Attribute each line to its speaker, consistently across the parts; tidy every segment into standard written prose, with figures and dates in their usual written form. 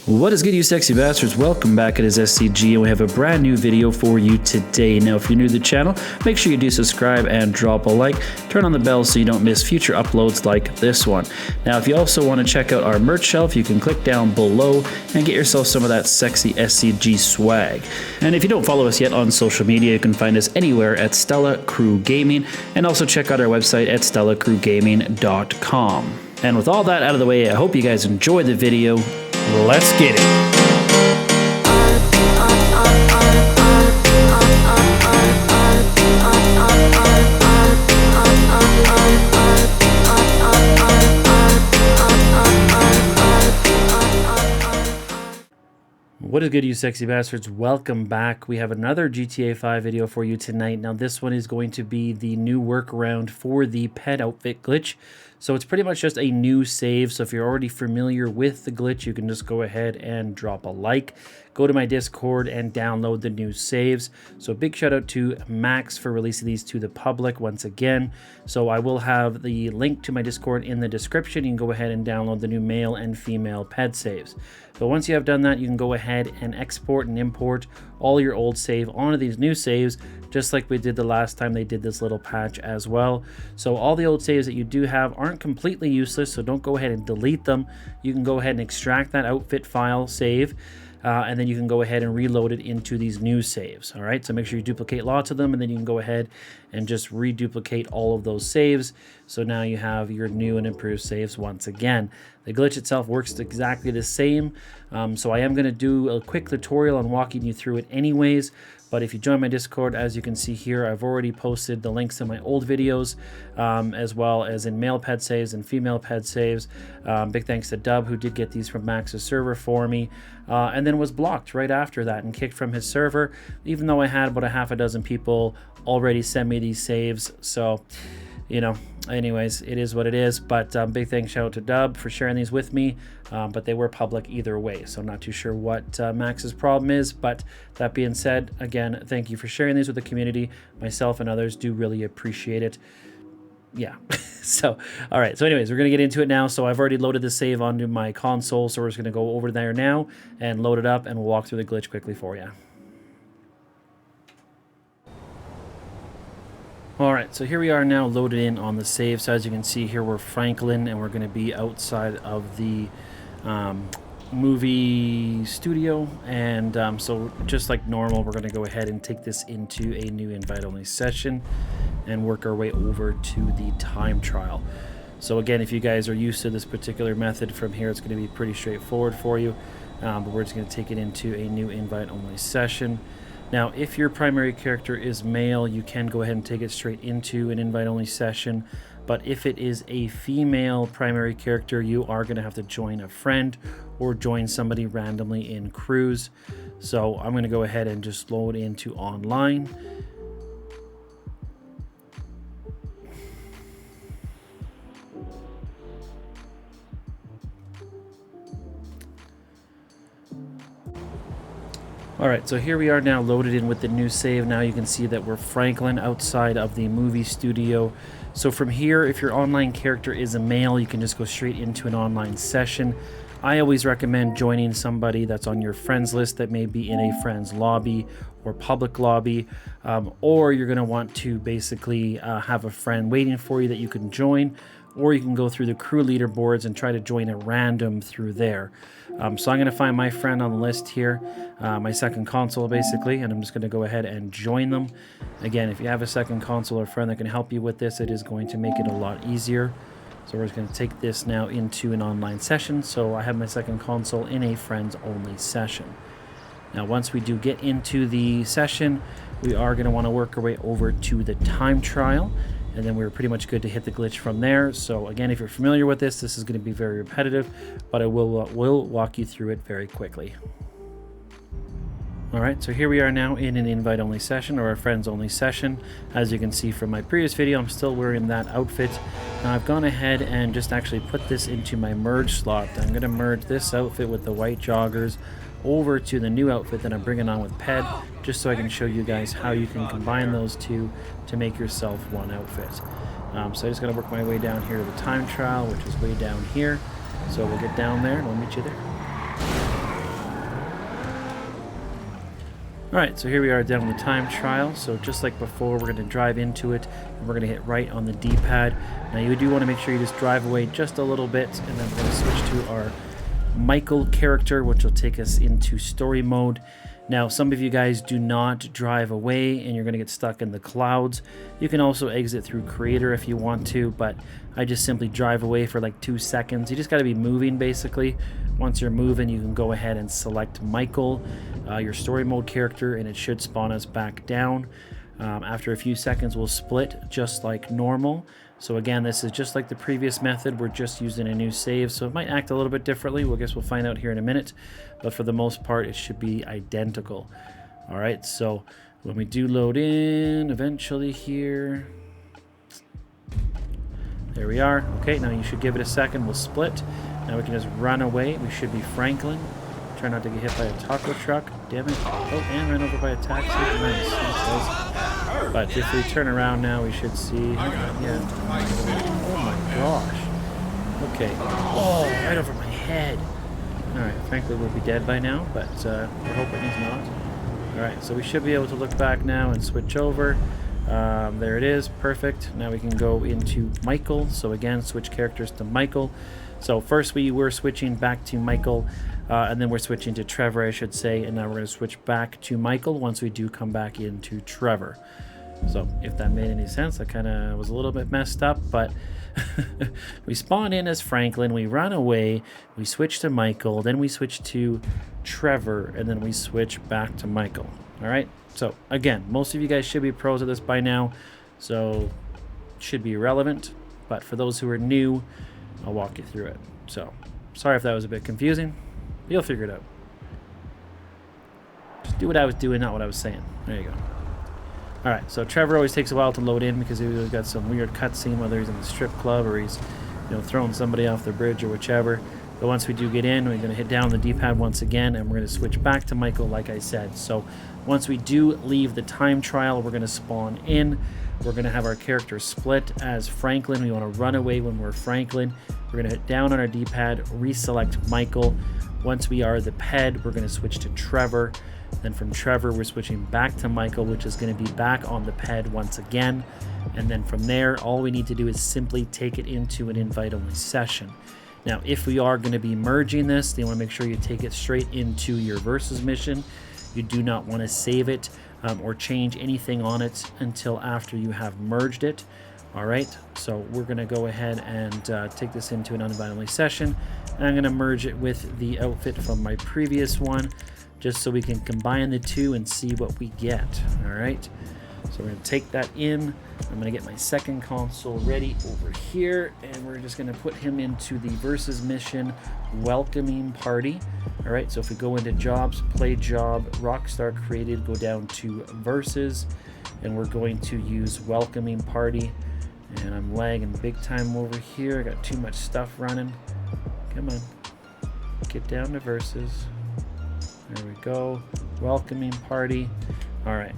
Speaker 1: What is good, you sexy bastards? Welcome back. It is SCG, and we have a brand new video for you today. Now, if you're new to the channel, make sure you do subscribe and drop a like. Turn on the bell so you don't miss future uploads like this one. Now, if you also want to check out our merch shelf, you can click down below and get yourself some of that sexy SCG swag. And if you don't follow us yet on social media, you can find us anywhere at Stella Crew Gaming, and also check out our website at StellaCrewGaming.com. And with all that out of the way, I hope you guys enjoyed the video. Let's get it. What is good, you sexy bastards? Welcome back. We have another GTA 5 video for you tonight. Now, this one is going to be the new workaround for the PED outfit glitch. So it's pretty much just a new save. So if you're already familiar with the glitch, you can just go ahead and drop a like. Go to my Discord and download the new saves. So a big shout out to Max for releasing these to the public once again. So I will have the link to my Discord in the description. You can go ahead and download the new male and female PED saves. But once you have done that, you can go ahead and export and import all your old save onto these new saves, just like we did the last time they did this little patch as well. So all the old saves that you do have aren't completely useless, so don't go ahead and delete them. You can go ahead and extract that outfit file save, and then you can go ahead and reload it into these new saves. All right, so make sure you duplicate lots of them, and then you can go ahead and just reduplicate all of those saves. So now you have your new and improved saves once again. The glitch itself works exactly the same. So I am going to do a quick tutorial on walking you through it anyways. But if you join my Discord, as you can see here, I've already posted the links to my old videos, as well as in male PED saves and female PED saves. Big thanks to Dub, who did get these from Max's server for me, and then was blocked right after that and kicked from his server, even though I had about a half a dozen people already send me these saves. So, you know, anyways, it is what it is. But big thanks, shout out to Dub for sharing these with me. But they were public either way, so I'm not too sure what Max's problem is. But that being said, again, thank you for sharing these with the community. Myself and others do really appreciate it. Yeah. So, all right. So anyways, we're going to get into it now. So I've already loaded the save onto my console, so we're just going to go over there now and load it up, and we'll walk through the glitch quickly for you. Alright, so here we are now loaded in on the save. So as you can see here, we're Franklin, and we're going to be outside of the movie studio. And so just like normal, we're going to go ahead and take this into a new invite-only session and work our way over to the time trial. So again, if you guys are used to this particular method from here, it's going to be pretty straightforward for you. But we're just going to take it into a new invite-only session. Now, if your primary character is male, you can go ahead and take it straight into an invite-only session. But if it is a female primary character, you are going to have to join a friend or join somebody randomly in crews. So I'm going to go ahead and just load into online. Alright, so here we are now loaded in with the new save. Now you can see that we're Franklin outside of the movie studio. So from here, if your online character is a male, you can just go straight into an online session. I always recommend joining somebody that's on your friends list that may be in a friends lobby or public lobby, or you're going to want to basically have a friend waiting for you that you can join, or you can go through the crew leaderboards and try to join a random through there. So I'm going to find my friend on the list here, my second console basically, and I'm just going to go ahead and join them. Again, if you have a second console or friend that can help you with this, it is going to make it a lot easier. So we're just going to take this now into an online session. So I have my second console in a friends only session. Now once we do get into the session, we are going to want to work our way over to the time trial. And then we're pretty much good to hit the glitch from there. So again, if you're familiar with this, this is going to be very repetitive, but I will walk you through it very quickly. All right, so here we are now in an invite-only session, or a friends-only session. As you can see from my previous video, I'm still wearing that outfit. Now I've gone ahead and just actually put this into my merge slot. I'm going to merge this outfit with the white joggers over to the new outfit that I'm bringing on with PED, just so I can show you guys how you can combine those two to make yourself one outfit. So I just got to work my way down here to the time trial, which is way down here. So we'll get down there and we'll meet you there. Alright, so here we are down in the time trial. So just like before, we're going to drive into it and we're going to hit right on the D-pad. Now you do want to make sure you just drive away just a little bit, and then we're going to switch to our Michael character, which will take us into story mode. Now some of you guys do not drive away and you're going to get stuck in the clouds. You can also exit through creator if you want to, but I just simply drive away for like 2 seconds. You just got to be moving basically. Once you're moving, you can go ahead and select Michael, your story mode character, and it should spawn us back down. After a few seconds, we'll split just like normal. So again, this is just like the previous method. We're just using a new save, so it might act a little bit differently. Well, I guess we'll find out here in a minute. But for the most part, it should be identical. All right, so when we do load in eventually here, there we are. Okay, now you should give it a second. We'll split. Now we can just run away. We should be Franklin. Try not to get hit by a taco truck. Damn it. Oh, and ran over by a taxi. Nice. Nice. But if we turn around now, we should see... Yeah. Oh my gosh. Okay. Oh, right over my head. Alright, Franklin will be dead by now, but we're hoping he's not. Alright, so we should be able to look back now and switch over. There it is. Perfect. Now we can go into Michael. So again, switch characters to Michael. So first we were switching back to Michael, and then we're switching to Trevor, I should say, and now we're going to switch back to Michael once we do come back into Trevor. So if that made any sense, I kind of was a little bit messed up, but we spawn in as Franklin, we run away, we switch to Michael, then we switch to Trevor, and then we switch back to Michael. All right, so again, most of you guys should be pros at this by now, so should be relevant, but for those who are new, I'll walk you through it. So sorry if that was a bit confusing, but you'll figure it out. Just do what I was doing, not what I was saying. There you go. Alright, so Trevor always takes a while to load in because he's got some weird cutscene, whether he's in the strip club or he's, you know, throwing somebody off the bridge or whichever. But once we do get in, we're going to hit down the D-pad once again, and we're going to switch back to Michael like I said. So once we do leave the time trial, we're going to spawn in. We're going to have our character split as Franklin. We want to run away when we're Franklin. We're going to hit down on our D-pad, reselect Michael. Once we are the PED, we're going to switch to Trevor. Then from Trevor, we're switching back to Michael, which is going to be back on the PED once again. And then from there, all we need to do is simply take it into an invite-only session. Now, if we are going to be merging this, you want to make sure you take it straight into your versus mission. You do not want to save it or change anything on it until after you have merged it. All right, so we're going to go ahead and take this into an invite-only session. And I'm going to merge it with the outfit from my previous one, just so we can combine the two and see what we get. All right, so we're going to take that in. I'm going to get my second console ready over here, and we're just going to put him into the versus mission welcoming party. All right, so if we go into jobs, play job, Rockstar created, go down to versus, and we're going to use welcoming party. And I'm lagging big time over here. I got too much stuff running. Come on, get down to versus. There we go. Welcoming party. All right.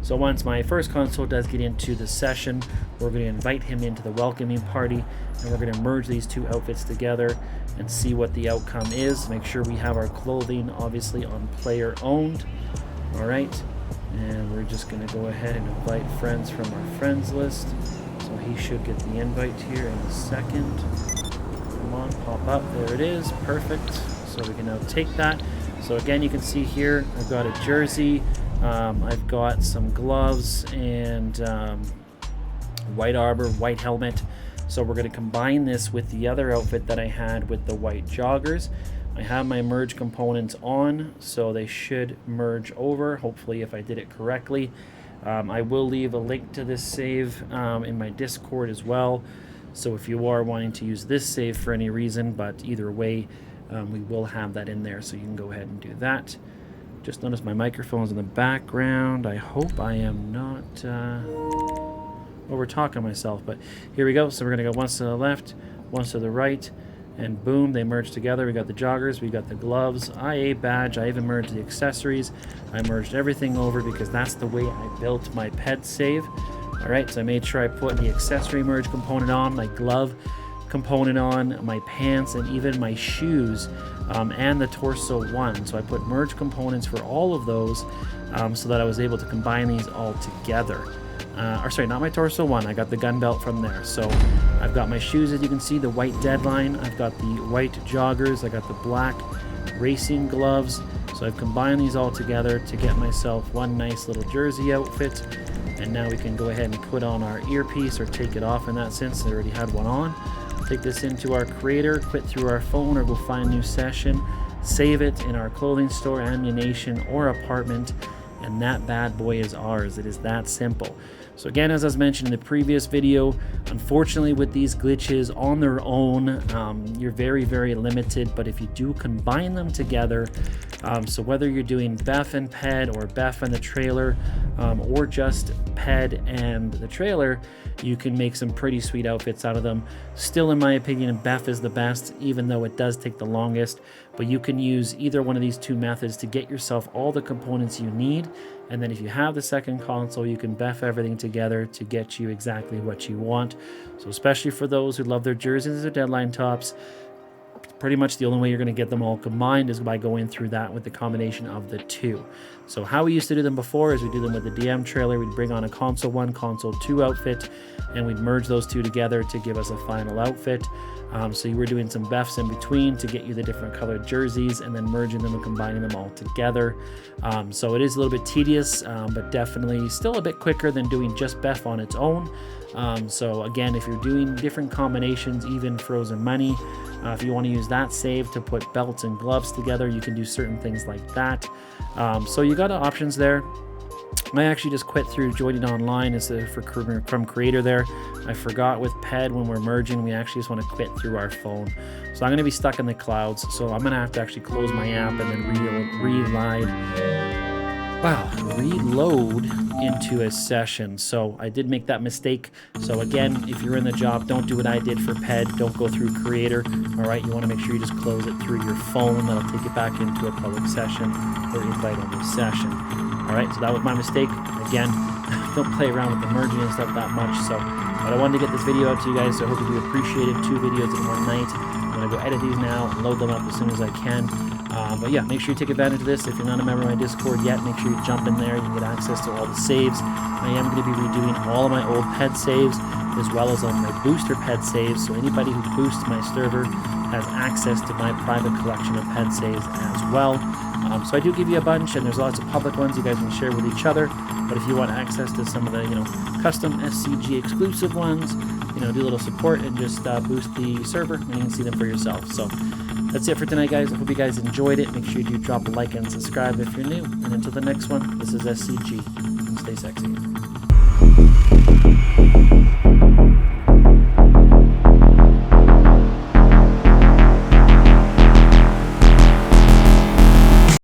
Speaker 1: So once my first console does get into the session, we're going to invite him into the welcoming party, and we're going to merge these two outfits together and see what the outcome is. Make sure we have our clothing obviously on player owned. All right. And we're just going to go ahead and invite friends from our friends list. So he should get the invite here in a second. Come on, pop up. There it is. Perfect. So we can now take that. So again, you can see here, I've got a jersey, I've got some gloves and white armor, white helmet. So we're going to combine this with the other outfit that I had with the white joggers. I have my merge components on, so they should merge over, hopefully if I did it correctly. I will leave a link to this save in my Discord as well. So if you are wanting to use this save for any reason, but either way, we will have that in there, so you can go ahead and do that. Just notice my microphone's in the background. I hope I am not over talking myself, but here we go. So we're gonna go once to the left, once to the right, and boom, they merge together. We got the joggers, we got the gloves, IA badge. I even merged the accessories. I merged everything over because that's the way I built my PED save. All right, so I made sure I put the accessory merge component on, my glove component on, my pants, and even my shoes and the torso 1. So I put merge components for all of those so that I was able to combine these all together. Or sorry, not my torso 1, I got the gun belt from there. So I've got my shoes, as you can see, the white Deadline, I've got the white joggers, I got the black racing gloves. So I've combined these all together to get myself one nice little jersey outfit. And now we can go ahead and put on our earpiece, or take it off in that sense. I already had one on. Take this into our creator, quit through our phone, or go find a new session, save it in our clothing store, ammunition, or apartment, and that bad boy is ours. It is that simple. So again, as I was mentioned in the previous video, unfortunately with these glitches on their own, you're very, very limited, but if you do combine them together, so whether you're doing BEF and PED, or BEF and the trailer, or just PED and the trailer, you can make some pretty sweet outfits out of them. Still, in my opinion, BEF is the best, even though it does take the longest, but you can use either one of these two methods to get yourself all the components you need. And then if you have the second console, you can BEF everything together to get you exactly what you want. So especially for those who love their jerseys or Deadline tops, pretty much the only way you're going to get them all combined is by going through that with the combination of the two. So how we used to do them before is we do them with the DM trailer. We'd bring on a console 1, console 2 outfit, and we'd merge those two together to give us a final outfit. So you were doing some BEFs in between to get you the different colored jerseys, and then merging them and combining them all together. So it is a little bit tedious, but definitely still a bit quicker than doing just BEF on its own. So again, if you're doing different combinations, even frozen money, if you want to use that save to put belts and gloves together, you can do certain things like that. So you got options there. I actually just quit through joining online as from creator there. I forgot with PED, when we're merging, we actually just want to quit through our phone. So I'm going to be stuck in the clouds. So I'm going to have to actually close my app and then reload into a session. So I did make that mistake. So again, if you're in the job, don't do what I did for PED. Don't go through creator. All right, you want to make sure you just close it through your phone. That'll take it back into a public session or invite only session. All right, so that was my mistake. Again, don't play around with the merging and stuff that much. So, but I wanted to get this video out to you guys. So I hope you do appreciate it. 2 videos in one night. I'm gonna go edit these now and load them up as soon as I can. But yeah, make sure you take advantage of this. If you're not a member of my Discord yet, make sure you jump in there. You can get access to all the saves. I am going to be redoing all of my old PED saves, as well as on my booster PED saves. So anybody who boosts my server has access to my private collection of PED saves as well. So I do give you a bunch, and there's lots of public ones you guys can share with each other. But if you want access to some of the, custom SCG exclusive ones, do a little support and just boost the server, and you can see them for yourself. So that's it for tonight, guys. I hope you guys enjoyed it. Make sure you do drop a like and subscribe if you're new. And until the next one, this is SCG. Stay sexy.